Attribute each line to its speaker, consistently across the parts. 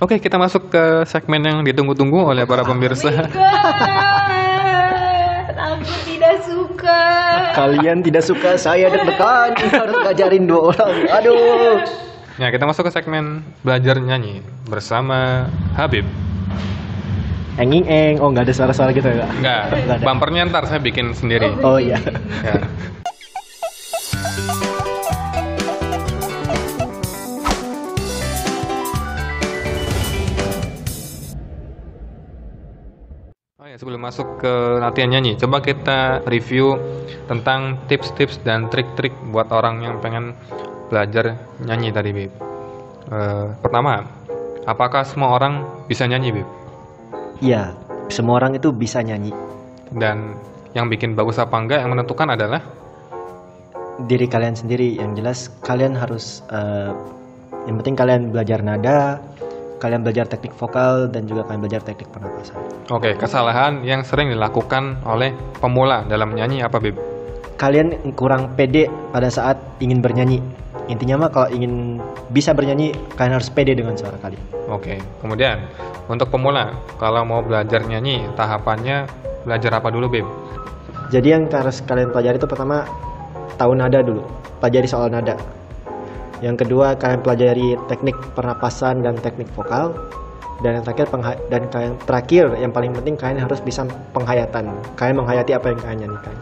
Speaker 1: Oke, kita masuk ke segmen yang ditunggu-tunggu oleh para pemirsa.
Speaker 2: Aku tidak suka.
Speaker 3: Kalian tidak suka, saya deg-degan harus ngajarin 2 orang. Aduh.
Speaker 1: Ya, kita masuk ke segmen belajar nyanyi bersama Habib.
Speaker 3: Eng. Oh, nggak ada suara-suara gitu ya?
Speaker 1: Enggak,
Speaker 3: Nggak ada.
Speaker 1: bumpernya ntar saya bikin sendiri.
Speaker 3: Oh iya.
Speaker 1: Ya. Oh ya, sebelum masuk ke latihan nyanyi, coba kita review tentang tips-tips dan trik-trik buat orang yang pengen belajar nyanyi tadi, Bib. Pertama, apakah semua orang bisa nyanyi, Bib?
Speaker 3: Iya, semua orang itu bisa nyanyi.
Speaker 1: Dan yang bikin bagus apa enggak yang menentukan adalah
Speaker 3: Diri kalian sendiri. Yang jelas kalian harus yang penting kalian belajar nada, kalian belajar teknik vokal, dan juga kalian belajar teknik pernapasan.
Speaker 1: oke, kesalahan yang sering dilakukan oleh pemula dalam nyanyi apa, Bib?
Speaker 3: Kalian kurang pede pada saat ingin bernyanyi. Intinya mah kalau ingin bisa bernyanyi, kalian harus pede dengan suara kalian.
Speaker 1: Oke, kemudian untuk pemula, kalau mau belajar nyanyi, tahapannya belajar apa dulu, Bib?
Speaker 3: Jadi yang harus kalian pelajari itu pertama tahu nada dulu, pelajari soal nada. Yang kedua kalian pelajari teknik pernapasan dan teknik vokal. Dan yang terakhir yang terakhir yang paling penting kalian harus bisa penghayatan. Kalian menghayati apa yang kalian nyanyikan.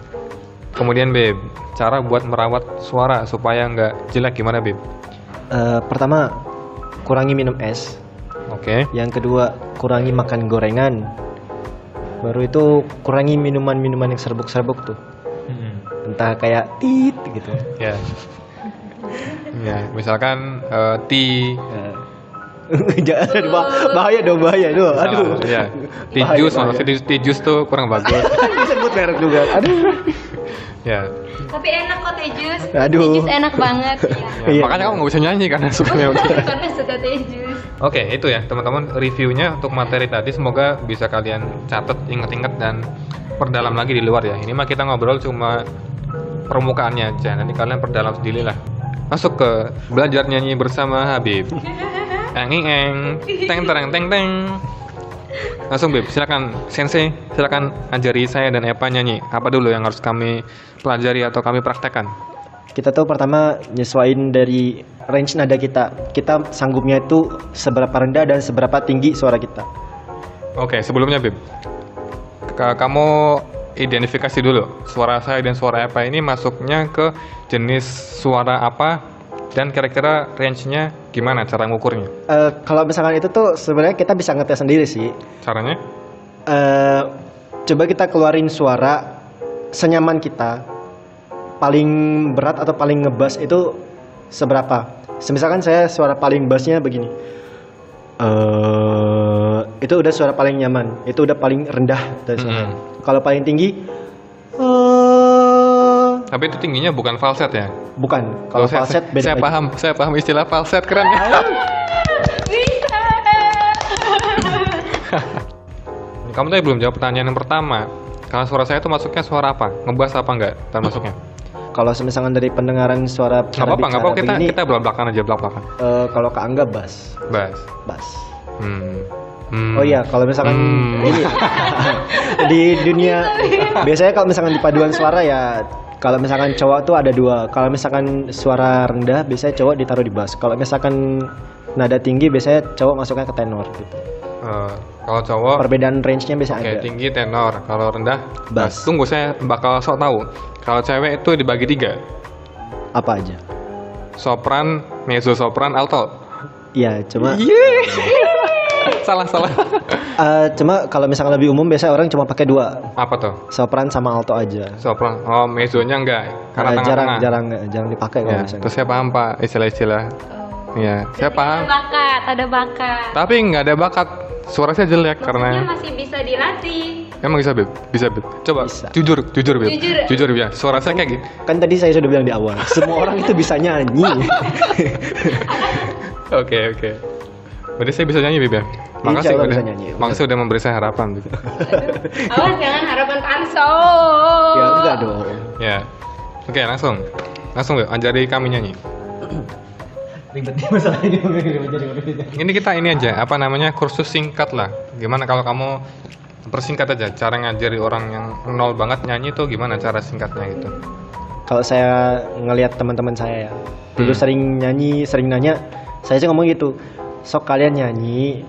Speaker 1: Kemudian, Bib, cara buat merawat suara supaya nggak jelek gimana, Bib?
Speaker 3: Pertama kurangi minum es.
Speaker 1: Oke,
Speaker 3: Yang kedua kurangi makan gorengan. Baru itu kurangi minuman-minuman yang serbuk-serbuk tuh. Entah kayak tit gitu.
Speaker 1: ya, ya, misalkan tea,
Speaker 3: Jangan, bahaya dong. Aduh.
Speaker 1: ya, tea
Speaker 3: Bahaya,
Speaker 1: juice,
Speaker 3: bahaya.
Speaker 1: maksudnya tea juice tuh kurang bagus.
Speaker 3: Disebut merek juga. Aduh.
Speaker 1: Ya,
Speaker 2: Tapi enak kok teh jus.
Speaker 3: Aduh.
Speaker 2: Teh jus enak banget.
Speaker 1: ya,
Speaker 3: Iya.
Speaker 1: makanya kamu nggak bisa nyanyi karena sukanya begitu.
Speaker 2: Karena suka teh jus.
Speaker 1: Oke, itu ya teman-teman reviewnya untuk materi tadi. Semoga bisa kalian catat, inget-inget dan perdalam lagi di luar ya. Ini mah kita ngobrol cuma permukaannya aja. Nanti kalian perdalam sendiri lah. Masuk ke belajar nyanyi bersama Habib. Teng teng. Langsung, Bib, silakan Sensei, silakan ajari saya dan Epa nyanyi. Apa dulu yang harus kami pelajari atau kami praktekkan?
Speaker 3: Kita tuh pertama nyesuaiin dari range nada kita. Kita sanggupnya itu seberapa rendah dan seberapa tinggi suara kita.
Speaker 1: Oke, sebelumnya, Bib, kamu identifikasi dulu suara saya dan suara Epa ini masuknya ke jenis suara apa dan kira-kira range-nya gimana cara ngukurnya?
Speaker 3: Kalau misalkan itu tuh sebenarnya kita bisa ngetes sendiri sih.
Speaker 1: Caranya?
Speaker 3: Coba kita keluarin suara senyaman kita. Paling berat atau paling ngebas itu seberapa? Misalkan saya suara paling bassnya begini. Itu udah suara paling nyaman. Itu udah paling rendah dari suara. Kalau paling tinggi,
Speaker 1: Tapi itu tingginya bukan falset ya?
Speaker 3: bukan. Kalau
Speaker 1: saya,
Speaker 3: falset beda.
Speaker 1: saya paham istilah falset, keren ya.
Speaker 2: Bisa.
Speaker 1: Kamu tadi belum jawab pertanyaan yang pertama. Kalau suara saya itu masuknya suara apa? Ngebas apa enggak? Termasuknya?
Speaker 3: Kalau misalkan dari pendengaran suara
Speaker 1: Nggak apa-apa,
Speaker 3: begini,
Speaker 1: kita belak-belakan aja, belak-belakan.
Speaker 3: kalau Kak Angga bass.
Speaker 1: Bass. Hmm.
Speaker 3: Oh iya, kalau misalkan ini di dunia biasanya kalau misalkan di paduan suara ya, kalau misalkan cowok tuh ada 2. Kalau misalkan suara rendah biasanya cowok ditaruh di bass. Kalau misalkan nada tinggi biasanya cowok masuknya ke tenor gitu.
Speaker 1: Kalau cowok
Speaker 3: Perbedaan range-nya biasa
Speaker 1: oke,
Speaker 3: ada.
Speaker 1: tinggi tenor, kalau rendah
Speaker 3: Bass.
Speaker 1: Tunggu, saya bakal sok tahu. Kalau cewek itu dibagi 3.
Speaker 3: Apa aja?
Speaker 1: Sopran, mezzo sopran, alto.
Speaker 3: Iya, cuma
Speaker 1: Salah.
Speaker 3: cuma kalau misalkan lebih umum biasanya orang cuma pakai 2.
Speaker 1: Apa tuh?
Speaker 3: Sopran sama alto aja.
Speaker 1: Sopran. Oh, mezzonya enggak. Karena tengah-tengah.
Speaker 3: jarang dipakai kalau
Speaker 1: Ya,
Speaker 3: misalnya.
Speaker 1: terus saya paham Pak istilah-istilah. Iya, saya paham.
Speaker 2: Ada bakat.
Speaker 1: Tapi nggak ada bakat. Suara saya jelek
Speaker 2: Maksudnya
Speaker 1: karena
Speaker 2: masih bisa dilatih.
Speaker 1: emang bisa, Beb. Bisa, Beb. Coba
Speaker 3: Bisa.
Speaker 1: jujur, Beb.
Speaker 2: Jujur.
Speaker 1: Jujur ya. Suara saya kayak gini.
Speaker 3: Kan tadi saya sudah bilang di awal, semua orang itu bisa nyanyi.
Speaker 1: Oke. Berarti saya bisa nyanyi, Beb ya. Makasih
Speaker 3: Insya Allah
Speaker 1: udah.
Speaker 3: bisa nyanyi.
Speaker 1: Makasih udah memberi saya harapan gitu.
Speaker 2: Awas jangan harapan palsu.
Speaker 3: Ya enggak dong.
Speaker 1: Ya. Oke, langsung, Beb. Ajari kami nyanyi.
Speaker 3: Ribet nih masalah ini. Ribet.
Speaker 1: Ini kita ini aja, apa namanya, kursus singkat lah. Gimana kalau kamu persingkat aja, cara ngajari orang yang nol banget nyanyi tuh gimana cara singkatnya gitu?
Speaker 3: Kalau saya ngelihat teman-teman saya ya, dulu sering nyanyi, sering nanya, saya sih ngomong gitu, sok kalian nyanyi,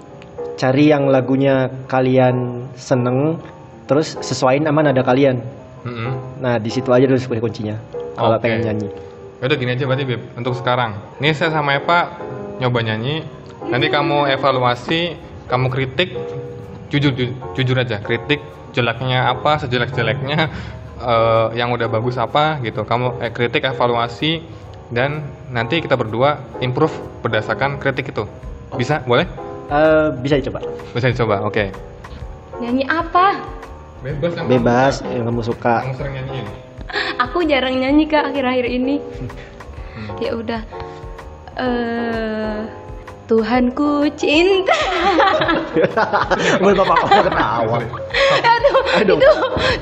Speaker 3: cari yang lagunya kalian seneng, terus sesuaiin sama nada kalian. Nah di situ aja dulu sebenarnya kuncinya. Kalau
Speaker 1: Oke.
Speaker 3: pengen nyanyi.
Speaker 1: Udah gini aja berarti Beb, untuk sekarang. Nih saya sama Eva nyoba nyanyi, nanti kamu evaluasi, kamu kritik, jujur aja, kritik jeleknya apa, sejelek-jeleknya, yang udah bagus apa gitu. Kamu kritik, evaluasi, dan nanti kita berdua improve berdasarkan kritik itu. Bisa? Boleh?
Speaker 3: Bisa dicoba.
Speaker 1: Bisa dicoba, oke.
Speaker 2: Nyanyi apa?
Speaker 1: Bebas yang
Speaker 3: Bebas yang kamu suka.
Speaker 1: kamu sering nyanyiin.
Speaker 2: Aku jarang nyanyi Kak akhir-akhir ini. Ya udah. Tuhanku cinta.
Speaker 3: Gue bapak ketawa.
Speaker 2: Aduh,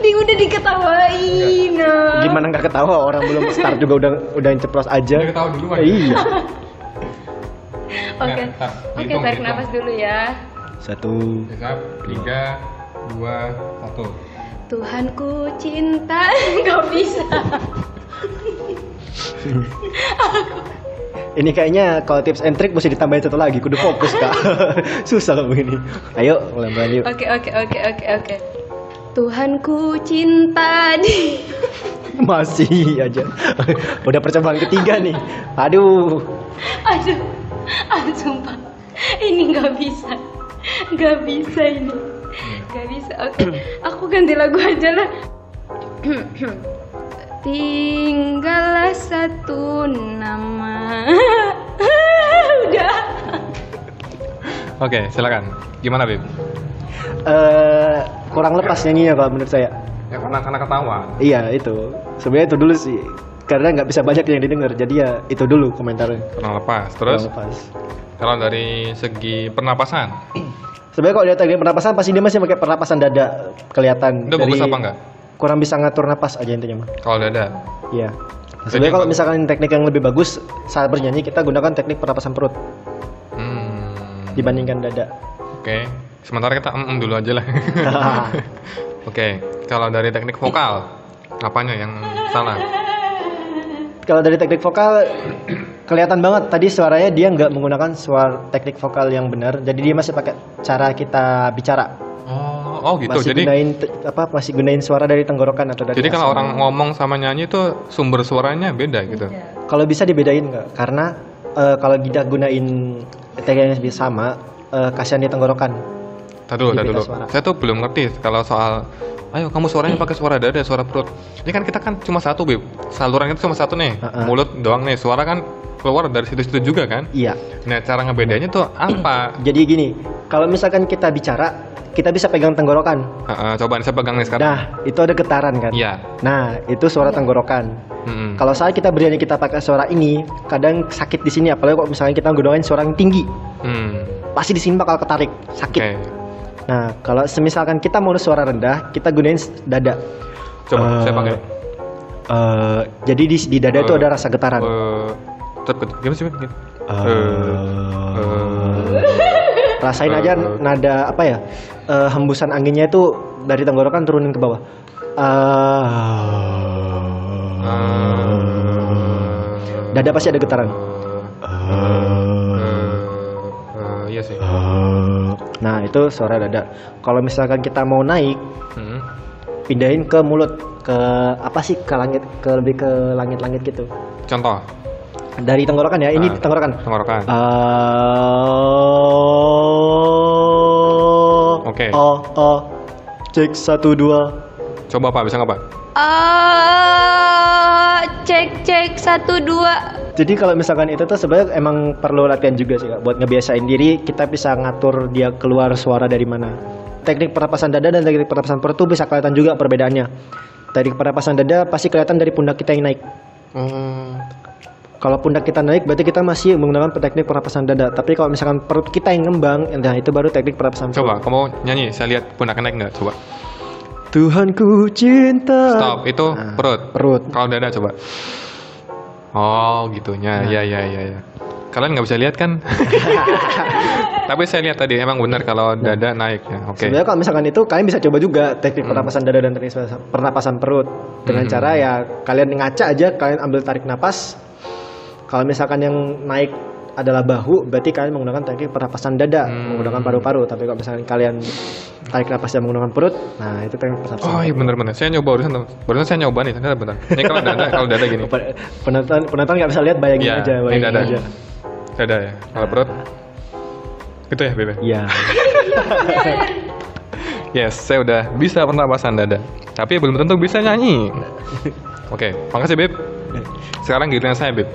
Speaker 2: itu udah diketawain.
Speaker 3: Gimana nggak ketawa, orang belum start juga udah ceplos aja.
Speaker 1: Udah ketawa duluan.
Speaker 3: Iya.
Speaker 2: Oke.
Speaker 1: Nah,
Speaker 2: Oke,
Speaker 1: hitung,
Speaker 2: tarik
Speaker 1: hitung.
Speaker 2: nafas dulu ya.
Speaker 3: 1.
Speaker 1: Siap, 3, 2, 1.
Speaker 2: Tuhanku cinta. Gak bisa.
Speaker 3: Ini kayaknya kalau tips and trick mesti ditambahin satu lagi, kudu fokus kak. Susah kalau begini. Ayo, mulai yuk.
Speaker 2: Oke. Tuhanku cinta di.
Speaker 3: Masih aja. Udah percobaan ketiga nih. Aduh.
Speaker 2: Aduh, sumpah. Ini nggak bisa ini. Nggak bisa. Oke, aku ganti lagu aja lah. Tinggallah satu nama. Udah.
Speaker 1: Oke, silakan. Gimana, Beb?
Speaker 3: Kurang lepas nyanyinya kalau menurut saya.
Speaker 1: Ya karena ketawa.
Speaker 3: Iya itu. Sebenarnya itu dulu sih. Karena nggak bisa banyak yang didengar, jadi ya itu dulu komentarnya.
Speaker 1: Kurang lepas. Terus
Speaker 3: Kurang lepas.
Speaker 1: kalau dari segi pernapasan,
Speaker 3: Sebenarnya kalau lihat teknik pernapasan pasti dia masih pakai pernapasan dada kelihatan.
Speaker 1: udah bagus apa enggak?
Speaker 3: Kurang bisa ngatur napas aja intinya mah.
Speaker 1: Kalau dada.
Speaker 3: Iya.
Speaker 1: Jadi
Speaker 3: Sebenarnya kalau
Speaker 1: bagus.
Speaker 3: misalkan teknik yang lebih bagus saat bernyanyi kita gunakan teknik pernapasan perut dibandingkan dada.
Speaker 1: Oke. Sementara kita dulu aja lah. Oke. Kalau dari teknik vokal, apanya yang salah?
Speaker 3: Kalau dari teknik vokal kelihatan banget tadi suaranya dia nggak menggunakan suara teknik vokal yang benar, jadi dia masih pakai cara kita bicara.
Speaker 1: Oh gitu.
Speaker 3: Masih
Speaker 1: Jadi
Speaker 3: masih gunain suara dari tenggorokan atau dari
Speaker 1: jadi kalau
Speaker 3: asal.
Speaker 1: orang ngomong sama nyanyi itu sumber suaranya beda gitu.
Speaker 3: Kalau bisa dibedain nggak? Karena kalau kita gunain teknik yang sama, kasihan di tenggorokan.
Speaker 1: Tadi dulu.
Speaker 3: Dibeda suara.
Speaker 1: Saya tuh belum ngerti kalau soal ayo kamu suaranya pakai suara dada, suara perut. Ini kan kita kan cuma satu, Beb. Saluran itu cuma satu nih. Mulut doang nih. Suara kan keluar dari situ-situ juga kan?
Speaker 3: Iya.
Speaker 1: Nah, cara ngebedainnya tuh apa?
Speaker 3: Jadi gini, kalau misalkan kita bicara, kita bisa pegang tenggorokan.
Speaker 1: Coba saya pegang nih sekarang.
Speaker 3: Nah, itu ada getaran kan?
Speaker 1: Iya.
Speaker 3: Nah, itu suara tenggorokan. Kalau saat kita bernyanyi kita pakai suara ini, kadang sakit di sini. Apalagi kalau misalnya kita gunain suara yang tinggi, pasti di sini bakal ketarik, sakit.
Speaker 1: Oke.
Speaker 3: Nah, kalau semisalkan kita mau suara rendah, kita gunain dada.
Speaker 1: Coba saya pakai.
Speaker 3: Jadi di dada itu ada rasa getaran.
Speaker 1: Gimana sih, Beb?
Speaker 3: Rasain aja nada apa ya? Hembusan anginnya itu dari tenggorokan turunin ke bawah. Dada pasti ada getaran.
Speaker 1: Iya sih.
Speaker 3: Nah, itu suara dada. Kalau misalkan kita mau naik, pindahin ke mulut, ke apa sih? Ke langit, lebih ke langit-langit gitu.
Speaker 1: Contoh.
Speaker 3: Dari tenggorokan ya, ini tenggorokan.
Speaker 1: Tenggorokan. Oke.
Speaker 3: Cek 1 2.
Speaker 1: Coba Pak, bisa nggak Pak?
Speaker 2: Cek 1 2.
Speaker 3: Jadi kalau misalkan itu tuh sebenarnya emang perlu latihan juga sih Kak. Buat ngebiasain diri, kita bisa ngatur dia keluar suara dari mana. Teknik pernapasan dada dan teknik pernapasan perut tuh bisa kelihatan juga perbedaannya. Teknik pernapasan dada pasti kelihatan dari pundak kita yang naik. Kalau pundak kita naik berarti kita masih menggunakan teknik pernapasan dada. Tapi kalau misalkan perut kita yang ngembang, nah itu baru teknik pernapasan perut.
Speaker 1: Coba, kamu nyanyi, saya lihat pundak naik nggak? Coba.
Speaker 3: Tuhanku cinta.
Speaker 1: Stop, itu perut.
Speaker 3: Perut.
Speaker 1: Kalau dada coba. Oh, gitunya. Ya. Kalian nggak bisa lihat kan? Tapi saya lihat tadi emang benar kalau dada naik ya. Oke.
Speaker 3: Sebenarnya kalau misalkan itu kalian bisa coba juga teknik pernapasan dada dan teknik pernapasan perut dengan cara ya kalian ngaca aja, kalian ambil tarik napas. Kalau misalkan yang naik adalah bahu, berarti kalian menggunakan teknik pernapasan dada, menggunakan paru-paru. Tapi kalau misalkan kalian tarik napas yang menggunakan perut, nah itu teknik pernapasan.
Speaker 1: Oh iya benar-benar. Saya nyoba barusan saya nyoba nih, ternyata benar. Ini kalau dada gini.
Speaker 3: Penonton nggak bisa lihat, bayangin
Speaker 1: Iya,
Speaker 3: aja,
Speaker 1: ini
Speaker 3: bayangin
Speaker 1: dada.
Speaker 3: aja.
Speaker 1: Dada ya. Kalau perut itu ya, Bebe.
Speaker 3: Iya.
Speaker 1: Yes, saya udah bisa pernapasan dada. Tapi belum tentu bisa nyanyi. Oke, makasih Beb. Sekarang giliran saya, Beb.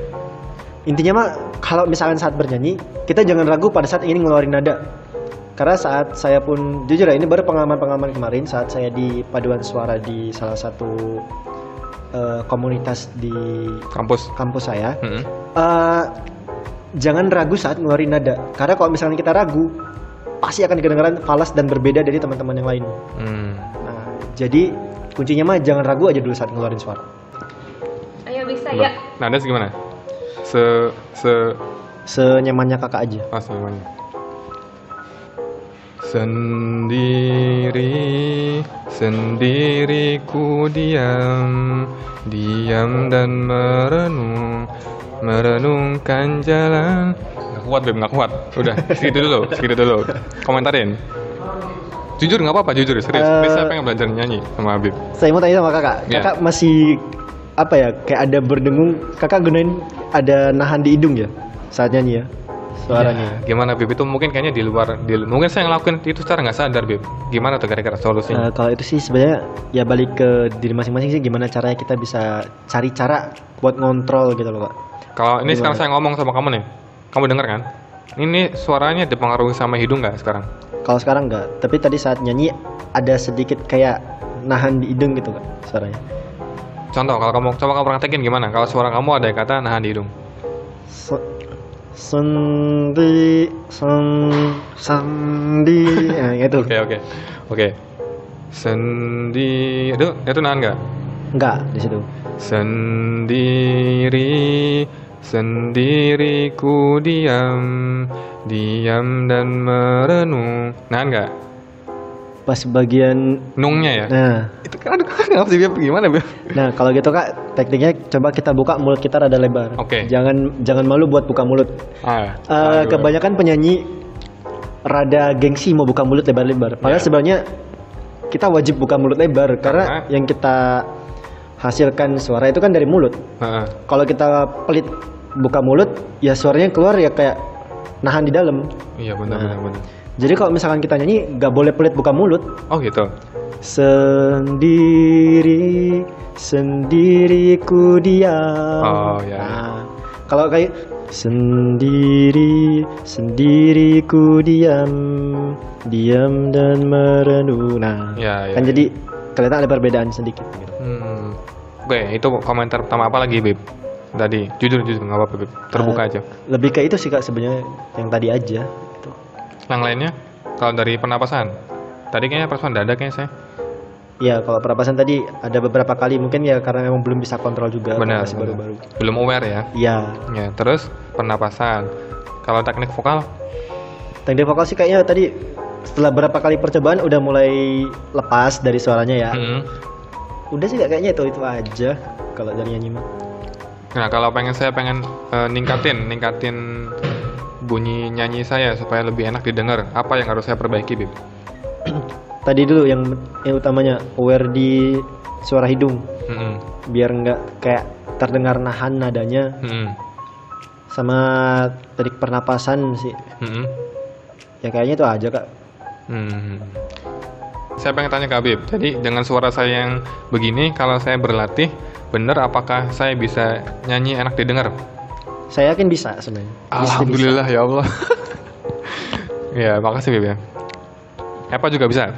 Speaker 3: Intinya mah kalau misalkan saat bernyanyi, kita jangan ragu pada saat ingin ngeluarin nada. Karena saat saya pun jujur ya, ini baru pengalaman kemarin saat saya di paduan suara di salah satu komunitas di kampus saya. Jangan ragu saat ngeluarin nada. Karena kalau misalnya kita ragu, pasti akan kedengaran falas dan berbeda dari teman-teman yang lain. Nah, jadi kuncinya mah jangan ragu aja dulu saat ngeluarin suara.
Speaker 2: Ayo bisa ya.
Speaker 1: Nada gimana?
Speaker 3: Senyamannya kakak aja.
Speaker 1: Semuanya. Sendiriku diam dan merenungkan jalan. Nggak kuat Beb, nggak kuat. Udah, segitu dulu. Komentarin. Jujur nggak apa-apa, jujur serius. Saya pengen belajar nyanyi sama Habib.
Speaker 3: Saya mau tanya sama kakak. Kakak masih apa ya? Kayak ada berdengung. Kakak gunain ada nahan di hidung ya saat nyanyi ya suaranya.
Speaker 1: Ya, gimana Bib? Itu mungkin kayaknya di luar. Mungkin saya ngelakuin itu secara nggak sadar Bib. Gimana tuh kira-kira solusinya?
Speaker 3: Kalau itu sih sebenarnya ya balik ke diri masing-masing sih. Gimana caranya kita bisa cari cara buat ngontrol gitu loh Pak.
Speaker 1: Kalau ini sekarang saya ngomong sama kamu nih, kamu dengar kan? Ini suaranya dipengaruhi sama hidung nggak sekarang?
Speaker 3: Kalau sekarang nggak. Tapi tadi saat nyanyi ada sedikit kayak nahan di hidung gitu Kak suaranya.
Speaker 1: Contoh, kalau kamu coba kamu praktekin gimana? Kalau suara kamu ada kata nahan di hidung.
Speaker 3: Sandi. Nah, gitu.
Speaker 1: Oke. Itu nahan nggak?
Speaker 3: Enggak di situ.
Speaker 1: Sendiriku diam dan merenung. Nahan nggak?
Speaker 3: Pas bagian
Speaker 1: nungnya ya.
Speaker 3: Nah,
Speaker 1: itu kan kenapa sih Beb? Gimana Beb?
Speaker 3: Nah, kalau gitu Kak, tekniknya coba kita buka mulut kita rada lebar.
Speaker 1: Oke.
Speaker 3: Jangan malu buat buka mulut. Kebanyakan penyanyi rada gengsi mau buka mulut lebar-lebar. Padahal sebenarnya kita wajib buka mulut lebar karena yang kita hasilkan suara itu kan dari mulut. Kalau kita pelit buka mulut, ya suaranya keluar ya kayak nahan di dalam.
Speaker 1: Iya benar.
Speaker 3: Jadi kalau misalkan kita nyanyi nggak boleh pelit buka mulut.
Speaker 1: Oh gitu.
Speaker 3: Sendiriku diam.
Speaker 1: Oh ya.
Speaker 3: Nah, kalau kayak sendiriku diam dan merenung. Nah, kan jadi kelihatan ada perbedaan sedikit gitu.
Speaker 1: Oke, itu komentar pertama apa lagi Beb? Tadi jujur nggak apa-apa Beb. Terbuka aja.
Speaker 3: Lebih ke itu sih Kak sebenarnya yang tadi aja. Gitu.
Speaker 1: Yang lainnya, kalau dari pernapasan, tadi kayaknya pernapasan dada kayaknya saya.
Speaker 3: Iya, kalau pernapasan tadi ada beberapa kali mungkin ya karena memang belum bisa kontrol juga.
Speaker 1: Benar.
Speaker 3: Masih baru-baru.
Speaker 1: Belum aware ya?
Speaker 3: Iya.
Speaker 1: Ya, terus pernapasan. Kalau teknik vokal?
Speaker 3: Teknik vokal sih kayaknya tadi setelah berapa kali percobaan udah mulai lepas dari suaranya ya. Udah sih kayaknya itu aja kalau dari nyanyi mah.
Speaker 1: Nah, kalau saya pengen ningkatin bunyi nyanyi saya supaya lebih enak didengar, apa yang harus saya perbaiki, Bib?
Speaker 3: Tadi dulu yang utamanya aware di suara hidung, biar nggak kayak terdengar nahan nadanya, sama teknik pernapasan sih. Ya kayaknya itu aja Kak.
Speaker 1: Saya pengen tanya ke Habib, jadi dengan suara saya yang begini, kalau saya berlatih, bener apakah saya bisa nyanyi enak didengar?
Speaker 3: Saya yakin bisa sebenarnya.
Speaker 1: Alhamdulillah ya Allah. Ya, makasih Bib ya. Apa juga bisa?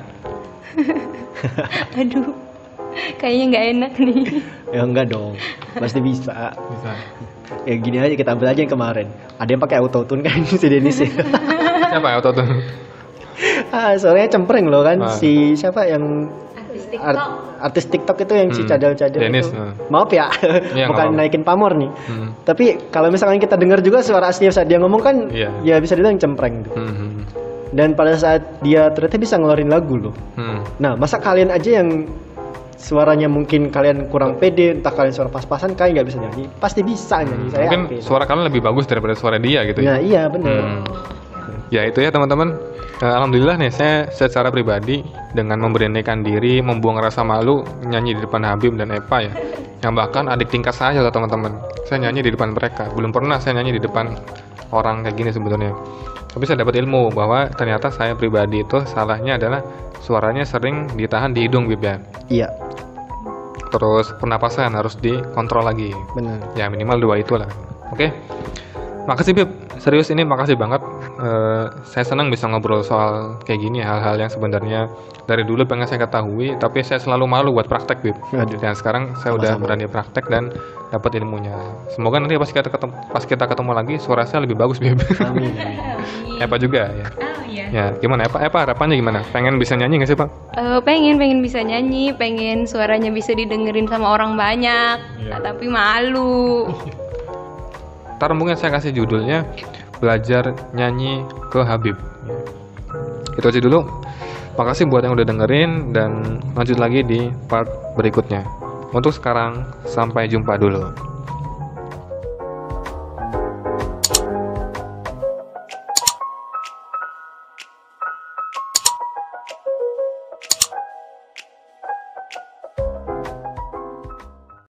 Speaker 2: Aduh, kayaknya nggak enak nih.
Speaker 3: Ya enggak dong, pasti bisa.
Speaker 1: Bisa.
Speaker 3: Ya gini aja, kita ambil aja yang kemarin. Ada yang pakai autotune kan si Denis ya.
Speaker 1: Siapa yang autotune?
Speaker 3: Soalnya cempreng loh kan si siapa yang
Speaker 2: Artis TikTok.
Speaker 3: artis TikTok itu yang si cadel-cadel
Speaker 1: Dennis,
Speaker 3: itu. Maaf ya,
Speaker 1: Iya,
Speaker 3: bukan
Speaker 1: nggak apa-apa.
Speaker 3: naikin pamor nih.
Speaker 1: Hmm.
Speaker 3: Tapi kalau misalkan kita dengar juga suara aslinya saat dia ngomong kan,
Speaker 1: Iya.
Speaker 3: ya bisa dibilang cempreng. Gitu. Dan pada saat dia ternyata bisa ngeluarin lagu loh. Nah, masa kalian aja yang suaranya mungkin kalian kurang pede, entah kalian suara pas-pasan, kalian nggak bisa nyanyi. Pasti bisa nyanyi, saya
Speaker 1: Mungkin
Speaker 3: yakin.
Speaker 1: suara kalian lebih bagus daripada suara dia gitu
Speaker 3: Nah,
Speaker 1: ya.
Speaker 3: iya bener.
Speaker 1: Ya itu ya teman-teman. Alhamdulillah nih saya secara pribadi dengan memberanikan diri, membuang rasa malu nyanyi di depan Habib dan Epa ya. Yang bahkan adik tingkat saya loh teman-teman. Saya nyanyi di depan mereka. Belum pernah saya nyanyi di depan orang kayak gini sebetulnya. Tapi saya dapat ilmu bahwa ternyata saya pribadi itu salahnya adalah suaranya sering ditahan di hidung Bib ya.
Speaker 3: Iya,
Speaker 1: Terus pernapasan harus dikontrol lagi.
Speaker 3: bener.
Speaker 1: Ya minimal 2 itulah. Oke. Makasih Bib. Serius ini makasih banget. Saya senang bisa ngobrol soal kayak gini, hal-hal yang sebenarnya dari dulu pengen saya ketahui, tapi saya selalu malu buat praktek Bib.
Speaker 3: Waduh.
Speaker 1: Dan sekarang saya udah
Speaker 3: Sama-sama.
Speaker 1: berani praktek dan dapat ilmunya. Semoga nanti pas kita ketemu lagi suara saya lebih bagus Bib.
Speaker 3: Amin.
Speaker 1: Epa juga ya.
Speaker 2: Oh iya.
Speaker 1: Ya gimana Epa harapannya gimana? Pengen bisa nyanyi nggak sih Pak?
Speaker 2: Pengen bisa nyanyi, pengen suaranya bisa didengerin sama orang banyak,
Speaker 1: Iya.
Speaker 2: tapi malu.
Speaker 1: Ntar mungkin saya kasih judulnya Belajar Nyanyi ke Habib. Itu aja dulu. Makasih buat yang udah dengerin dan lanjut lagi di part berikutnya. Untuk sekarang sampai jumpa dulu.